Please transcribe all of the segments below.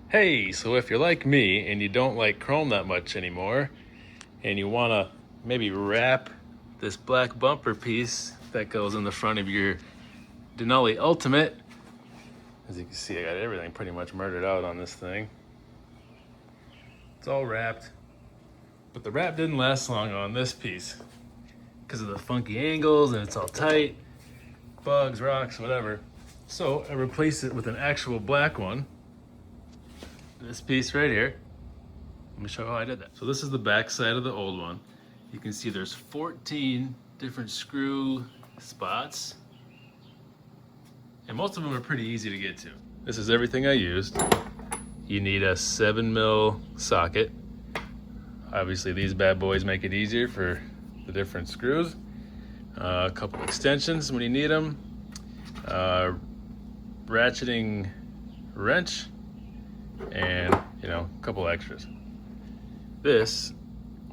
Hey, so if you're like me and you don't like chrome that much anymore, and you want to maybe wrap this black bumper piece that goes in the front of your Denali Ultimate, as you can see, I got everything pretty much murdered out on this thing. It's all wrapped, but the wrap didn't last long on this piece because of the funky angles and it's all tight, bugs, rocks, whatever. So I replaced it with an actual black one. This piece right here. Let me show you how I did that. So this is the back side of the old one. You can see there's 14 different screw spots, and most of them are pretty easy to get to. This is everything I used. You need a 7mm socket. Obviously these bad boys make it easier for the different screws. A couple extensions when you need them. Ratcheting wrench, and a couple extras. This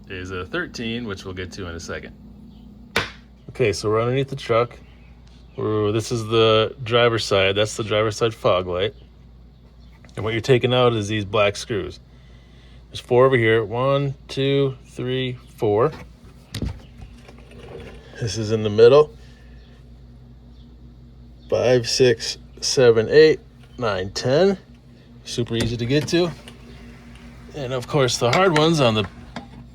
is a 13, which we'll get to in a second. Okay, so we're underneath the truck. This is the driver's side. That's the driver's side fog light. And what you're taking out is these black screws. There's 4 over here. 1, 2, 3, 4. This is in the middle. 5, 6, 7, 8, 9, 10. Super easy to get to. And of course the hard ones on the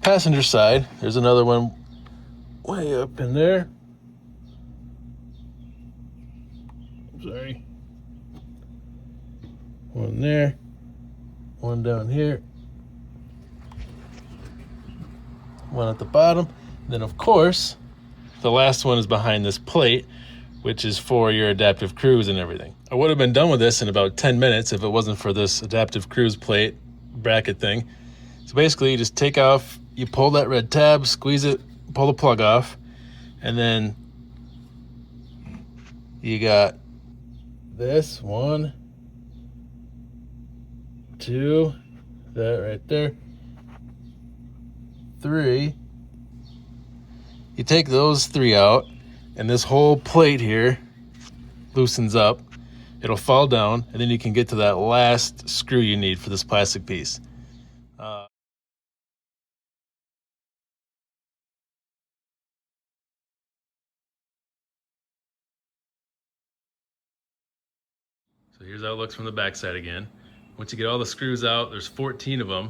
passenger side. There's another one way up in there. Sorry. One there. One down here. One at the bottom. Then of course, the last one is behind this plate, which is for your adaptive cruise and everything. I would have been done with this in about 10 minutes if it wasn't for this adaptive cruise plate bracket thing. So basically you just take off, you pull that red tab, squeeze it, pull the plug off, and then you got this 1, 2, that right there, 3. You take those 3 out, and this whole plate here loosens up. It'll fall down, and then you can get to that last screw you need for this plastic piece. So here's how it looks from the back side again. Once you get all the screws out, there's 14 of them.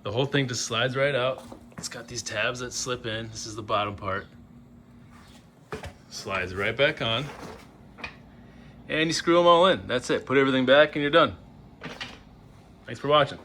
The whole thing just slides right out. It's got these tabs that slip in. This is the bottom part. Slides right back on. And you screw them all in. That's it. Put everything back and you're done. Thanks for watching.